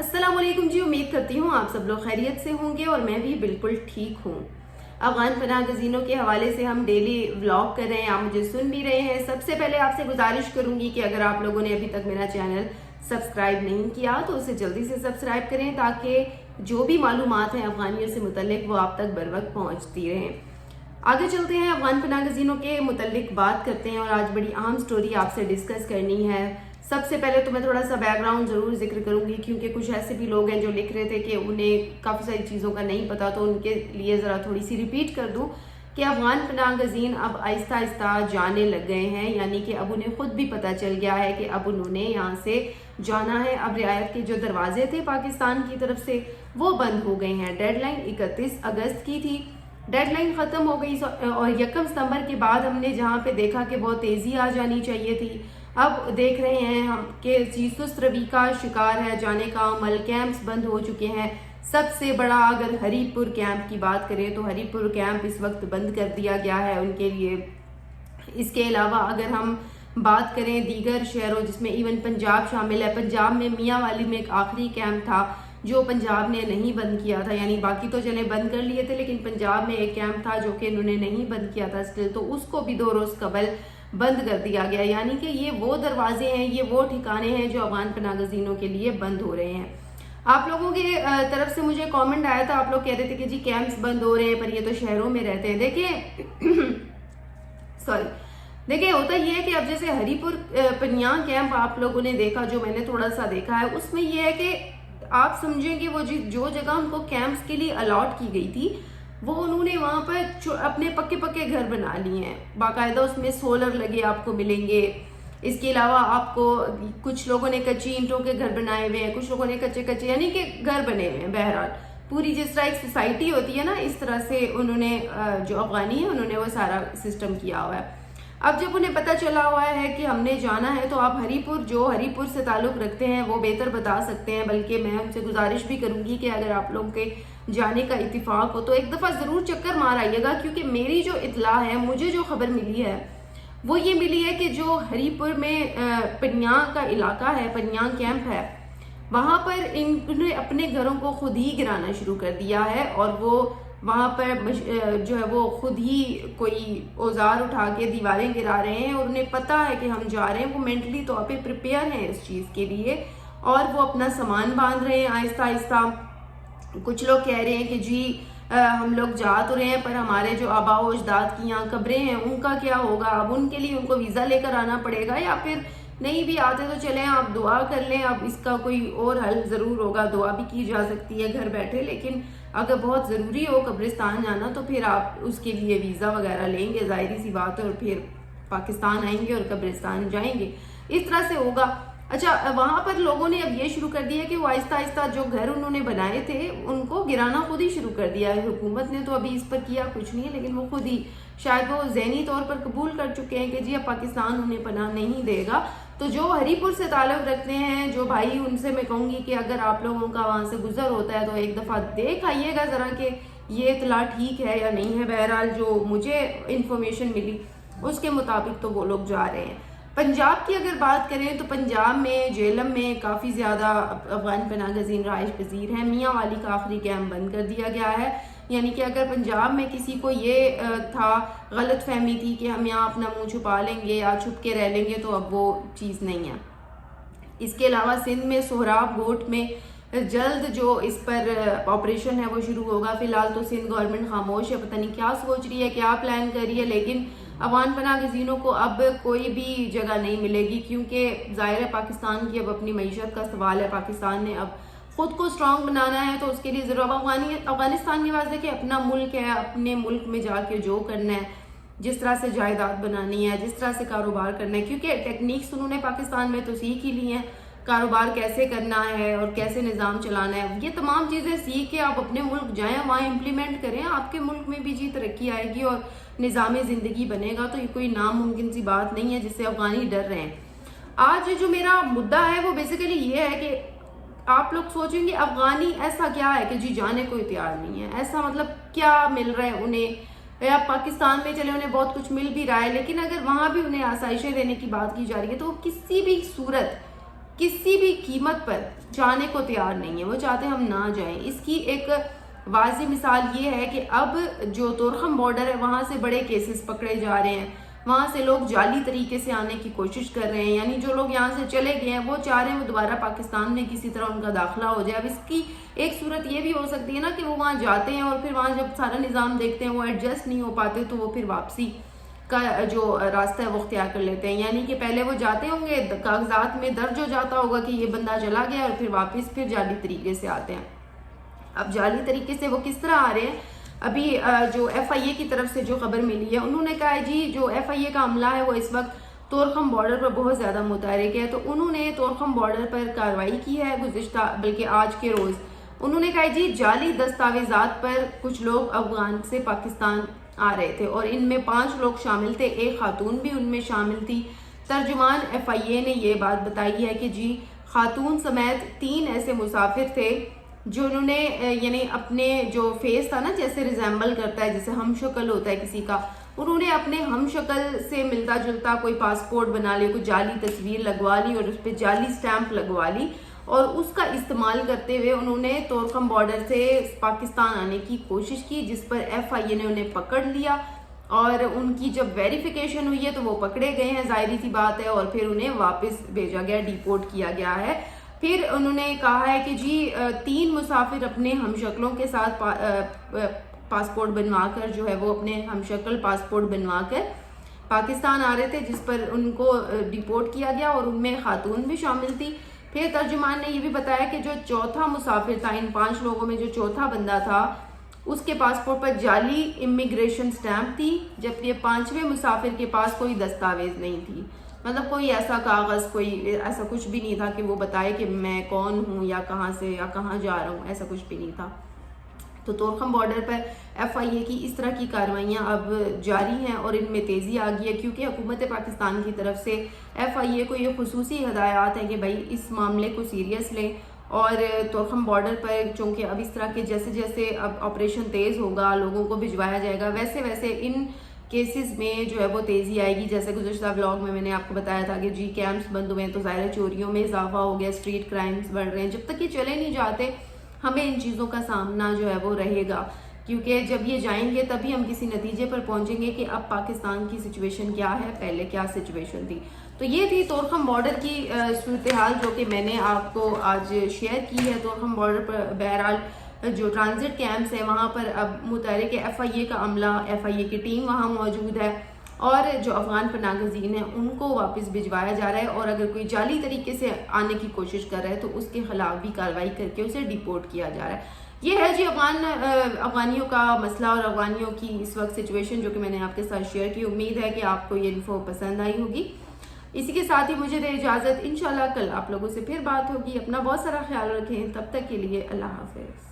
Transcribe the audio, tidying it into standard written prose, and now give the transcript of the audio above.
अस्सलाम वालेकुम जी। उम्मीद करती हूँ आप सब लोग खैरियत से होंगे और मैं भी बिल्कुल ठीक हूँ। अफगान पनाह गज़ीनों के हवाले से हम डेली व्लॉग कर रहे हैं, आप मुझे सुन भी रहे हैं। सबसे पहले आपसे गुजारिश करूंगी कि अगर आप लोगों ने अभी तक मेरा चैनल सब्सक्राइब नहीं किया तो उसे जल्दी से सब्सक्राइब करें ताकि जो भी मालूमात हैं अफगानियों से मुतल्लिक वो आप तक बर वक्त पहुँचती रहें। आगे चलते हैं, अफगान पनाह गज़ीनों के मुतल्लिक बात करते हैं और आज बड़ी अहम स्टोरी आपसे डिस्कस करनी है। सबसे पहले तो मैं थोड़ा सा बैकग्राउंड ज़रूर जिक्र करूंगी क्योंकि कुछ ऐसे भी लोग हैं जो लिख रहे थे कि उन्हें काफ़ी सारी चीज़ों का नहीं पता, तो उनके लिए ज़रा थोड़ी सी रिपीट कर दूं कि अफगान पनाह गज़ीन अब आहिस्ता आहिस्ता जाने लग गए हैं, यानी कि अब उन्हें खुद भी पता चल गया है कि अब उन्होंने यहाँ से जाना है। अब रियायत के जो दरवाजे थे पाकिस्तान की तरफ से वो बंद हो गए हैं। डेडलाइन 31 अगस्त की थी, डेडलाइन ख़त्म हो गई और 1 सितंबर के बाद हमने जहाँ पे देखा कि बहुत तेज़ी आ जानी चाहिए थी, अब देख रहे हैं हम कि सुस्त रवि का शिकार है जाने का अमल। कैंप्स बंद हो चुके हैं। सबसे बड़ा अगर हरीपुर कैंप की बात करें तो हरीपुर कैंप इस वक्त बंद कर दिया गया है उनके लिए। इसके अलावा अगर हम बात करें दीगर शहरों जिसमें इवन पंजाब शामिल है, पंजाब में मियाँ वाली में एक आखिरी कैंप था जो पंजाब ने नहीं बंद किया था, यानी बाकी तो चले बंद कर लिए थे लेकिन पंजाब में एक कैंप था जो कि इन्होंने नहीं बंद किया था स्टिल, तो उसको भी 2 रोज़ कबल बंद कर दिया गया। यानी कि ये वो दरवाजे हैं, ये वो ठिकाने हैं जो अफगान पनाह गज़ीनों के लिए बंद हो रहे हैं। आप लोगों की तरफ से मुझे कमेंट आया था, आप लोग कह रहे थे कि जी कैंप्स बंद हो रहे हैं पर ये तो शहरों में रहते हैं। देखिए होता ये है कि अब जैसे हरीपुर पनिया कैंप आप लोगों ने देखा, जो मैंने थोड़ा सा देखा है, उसमें यह है कि आप समझें कि वो जो जगह उनको कैंप्स के लिए अलॉट की गई थी वो उन्होंने वहाँ पर अपने पक्के पक्के घर बना लिए हैं, बाकायदा उसमें सोलर लगे आपको मिलेंगे। इसके अलावा आपको कुछ लोगों ने कच्ची ईंटों के घर बनाए हुए हैं, कुछ लोगों ने कच्चे यानी कि घर बने हुए हैं। बहरहाल पूरी जिस तरह एक सोसाइटी होती है ना, इस तरह से उन्होंने जो अफगानी है उन्होंने वो सारा सिस्टम किया हुआ है। अब जब उन्हें पता चला हुआ है कि हमने जाना है तो आप हरीपुर से ताल्लुक़ रखते हैं वो बेहतर बता सकते हैं, बल्कि मैं उनसे गुजारिश भी करूंगी कि अगर आप लोगों के जाने का इत्तिफाक हो तो एक दफ़ा ज़रूर चक्कर मार आइएगा, क्योंकि मेरी जो इतला है, मुझे जो खबर मिली है वो ये मिली है कि जो हरीपुर में पनिया का इलाका है, पनिया कैंप है, वहाँ पर इन्होंने अपने घरों को खुद ही गिराना शुरू कर दिया है और वो वहाँ पर जो है वो खुद ही कोई औजार उठा के दीवारें गिरा रहे हैं और उन्हें पता है कि हम जा रहे हैं। वो मेंटली तौर पे प्रिपेयर हैं इस चीज़ के लिए और वो अपना सामान बांध रहे हैं आहिस्ता आहिस्ता। कुछ लोग कह रहे हैं कि जी हम लोग जा तो रहे हैं पर हमारे जो आबा व अजदाद की यहाँ कब्रें हैं उनका क्या होगा, अब उनके लिए उनको वीज़ा लेकर आना पड़ेगा या फिर नहीं भी आते तो चलें आप दुआ कर लें। अब इसका कोई और हल ज़रूर होगा, दुआ भी की जा सकती है घर बैठे, लेकिन अगर बहुत ज़रूरी हो कब्रिस्तान जाना तो फिर आप उसके लिए वीज़ा वगैरह लेंगे, ज़ाहिर सी बात है, और फिर पाकिस्तान आएंगे और कब्रिस्तान जाएंगे, इस तरह से होगा। अच्छा, वहाँ पर लोगों ने अब ये शुरू कर दिया कि वो आहिस्ता आहिस्ता जो घर उन्होंने बनाए थे उनको गिराना खुद ही शुरू कर दिया है। हुकूमत ने तो अभी इस पर किया कुछ नहीं है, लेकिन वो खुद ही शायद वो ज़हनी तौर पर कबूल कर चुके हैं कि जी अब पाकिस्तान उन्हें पनाह नहीं देगा। तो जो हरीपुर से ताल्लुक़ रखते हैं जो भाई, उनसे मैं कहूँगी कि अगर आप लोगों का वहाँ से गुजर होता है तो एक दफ़ा देख आइएगा ज़रा कि ये इतला ठीक है या नहीं है। बहरहाल जो मुझे इन्फॉर्मेशन मिली उसके मुताबिक तो वो लोग जा रहे हैं। पंजाब की अगर बात करें तो पंजाब में जेलम में काफ़ी ज़्यादा अफगान पनाह गज़ीन राइश पजीर हैं। मियाँ वाली का आखिरी कैंप बंद कर दिया गया है, यानी कि अगर पंजाब में किसी को ये था गलत फहमी थी कि हम यहाँ अपना मुंह छुपा लेंगे या छुप के रह लेंगे, तो अब वो चीज़ नहीं है। इसके अलावा सिंध में सोहराब घोट में जल्द जो इस पर ऑपरेशन है वो शुरू होगा। फिलहाल तो सिंध गवर्नमेंट खामोश है, पता नहीं क्या सोच रही है, क्या प्लान कर रही है, लेकिन अफगान पनाह गज़ीनों को अब कोई भी जगह नहीं मिलेगी क्योंकि ज़ाहिर है पाकिस्तान की अब अपनी मईशत का सवाल है। पाकिस्तान ने अब खुद को स्ट्रॉन्ग बनाना है तो उसके लिए ज़रूर अफगानिस्तान के पास देखिए अपना मुल्क है, अपने मुल्क में जाके जो करना है, जिस तरह से जायदाद बनानी है, जिस तरह से कारोबार करना है, क्योंकि टेक्निक्स उन्होंने पाकिस्तान में तो सीख ही ली हैं, कारोबार कैसे करना है और कैसे निज़ाम चलाना है, ये तमाम चीज़ें सीख के आप अपने मुल्क जाएं, वहाँ इम्प्लीमेंट करें, आपके मुल्क में भी जी तरक्की आएगी और निज़ाम ज़िंदगी बनेगा। तो ये कोई नामुमकिन सी बात नहीं है जिससे अफगानी डर रहे हैं। आज जो मेरा मुद्दा है वो बेसिकली ये है कि आप लोग सोचेंगे अफगानी ऐसा क्या है कि जी जाने को तैयार नहीं है, ऐसा मतलब क्या मिल रहा है उन्हें, या पाकिस्तान में चले उन्हें बहुत कुछ मिल भी रहा है, लेकिन अगर वहाँ भी उन्हें आसाइशें देने की बात की जा रही है तो किसी भी सूरत किसी भी कीमत पर جانے کو تیار نہیں ہے، وہ چاہتے ہیں ہم نہ جائیں۔ اس کی ایک واضح مثال یہ ہے کہ اب جو طورخم بارڈر ہے وہاں سے بڑے کیسز پکڑے جا رہے ہیں، وہاں سے لوگ جعلی طریقے سے آنے کی کوشش کر رہے ہیں، یعنی جو لوگ یہاں سے چلے گئے ہیں وہ چاہ رہے ہیں وہ دوبارہ پاکستان میں کسی طرح ان کا داخلہ ہو جائے۔ اب اس کی ایک صورت یہ بھی ہو سکتی ہے نا کہ وہ وہاں جاتے ہیں اور پھر وہاں جب سارا نظام دیکھتے ہیں وہ ایڈجسٹ نہیں ہو پاتے تو وہ پھر واپسی کا جو راستہ ہے وہ اختیار کر لیتے ہیں، یعنی کہ پہلے وہ جاتے ہوں گے، کاغذات میں درج ہو جاتا ہوگا کہ یہ بندہ چلا گیا، اور پھر واپس پھر جعلی طریقے سے آتے ہیں۔ اب جعلی طریقے سے وہ کس طرح آ رہے ہیں؟ ابھی جو ایف آئی اے کی طرف سے جو خبر ملی ہے انہوں نے کہا ہے جی جو ایف آئی اے کا عملہ ہے وہ اس وقت طورخم بارڈر پر بہت زیادہ متحرک ہے، تو انہوں نے طورخم بارڈر پر کارروائی کی ہے گزشتہ بلکہ آج کے روز۔ انہوں نے کہا جی جعلی دستاویزات پر کچھ لوگ افغان سے پاکستان آ رہے تھے اور ان میں 5 لوگ شامل تھے، ایک خاتون بھی ان میں شامل تھی۔ ترجمان ایف آئی اے نے یہ بات بتائی ہے کہ جی خاتون سمیت 3 ایسے مسافر تھے جو انہوں نے یعنی اپنے جو فیس تھا نا جیسے ریزیمبل کرتا ہے، جیسے ہم شکل ہوتا ہے کسی کا، انہوں نے اپنے ہم شکل سے ملتا جلتا کوئی پاسپورٹ بنا لی، کوئی جعلی تصویر لگوا لی اور اس پہ جعلی سٹیمپ لگوا لی، اور اس کا استعمال کرتے ہوئے انہوں نے طورخم بارڈر سے پاکستان آنے کی کوشش کی، جس پر ایف آئی اے نے انہیں پکڑ لیا اور ان کی جب ویریفیکیشن ہوئی ہے تو وہ پکڑے گئے ہیں، ظاہری سی بات ہے، اور پھر انہیں واپس بھیجا گیا، ڈیپورٹ کیا گیا ہے۔ پھر انہوں نے کہا ہے کہ جی 3 مسافر اپنے ہم شکلوں کے ساتھ پاسپورٹ بنوا کر جو ہے وہ اپنے ہم شکل پاسپورٹ بنوا کر پاکستان آ رہے تھے، جس پر ان کو ڈیپورٹ کیا گیا اور ان میں خاتون بھی شامل تھی۔ پھر ترجمان نے یہ بھی بتایا کہ جو چوتھا مسافر تھا، ان 5 لوگوں میں جو چوتھا بندہ تھا، اس کے پاسپورٹ پر جعلی امیگریشن سٹیمپ تھی، جبکہ 5ویں مسافر کے پاس کوئی دستاویز نہیں تھی، مطلب کوئی ایسا کاغذ، کوئی ایسا کچھ بھی نہیں تھا کہ وہ بتائے کہ میں کون ہوں یا کہاں سے یا کہاں جا رہا ہوں، ایسا کچھ بھی نہیں تھا۔ تو طورخم بارڈر پر ایف آئی اے کی اس طرح کی کارروائیاں اب جاری ہیں اور ان میں تیزی آ گئی ہے، کیونکہ حکومت پاکستان کی طرف سے ایف آئی اے کو یہ خصوصی ہدایات ہیں کہ بھائی اس معاملے کو سیریس لیں، اور طورخم بارڈر پر چونکہ اب اس طرح کے جیسے جیسے اب آپریشن تیز ہوگا، لوگوں کو بھجوایا جائے گا، ویسے ویسے ان کیسز میں جو ہے وہ تیزی آئے گی۔ جیسے گزشتہ ولاگ میں نے آپ کو بتایا تھا کہ جی کیمپس بند ہوئے ہیں تو ظاہر چوریوں میں اضافہ ہو گیا، اسٹریٹ کرائمز بڑھ رہے ہیں۔ جب تک یہ چلے نہیں جاتے ہمیں ان چیزوں کا سامنا جو ہے وہ رہے گا، کیونکہ جب یہ جائیں گے تبھی ہم کسی نتیجے پر پہنچیں گے کہ اب پاکستان کی سچویشن کیا ہے، پہلے کیا سچویشن تھی۔ تو یہ تھی طورخم بارڈر کی صورتحال جو کہ میں نے آپ کو آج شیئر کی ہے۔ طورخم بارڈر پر بہرحال جو ٹرانزٹ کیمپس ہیں وہاں پر اب متحرک ایف آئی اے کا عملہ، ایف آئی اے کی ٹیم وہاں موجود ہے، اور جو افغان پناہ گزین ہیں ان کو واپس بھجوایا جا رہا ہے، اور اگر کوئی جعلی طریقے سے آنے کی کوشش کر رہا ہے تو اس کے خلاف بھی کارروائی کر کے اسے ڈیپورٹ کیا جا رہا ہے۔ یہ ہے جی افغانیوں کا مسئلہ اور افغانیوں کی اس وقت سچویشن جو کہ میں نے آپ کے ساتھ شیئر کی۔ امید ہے کہ آپ کو یہ انفو پسند آئی ہوگی۔ اسی کے ساتھ ہی مجھے دے اجازت، انشاءاللہ کل آپ لوگوں سے پھر بات ہوگی۔ اپنا بہت سارا خیال رکھیں، تب تک کے لیے اللہ حافظ۔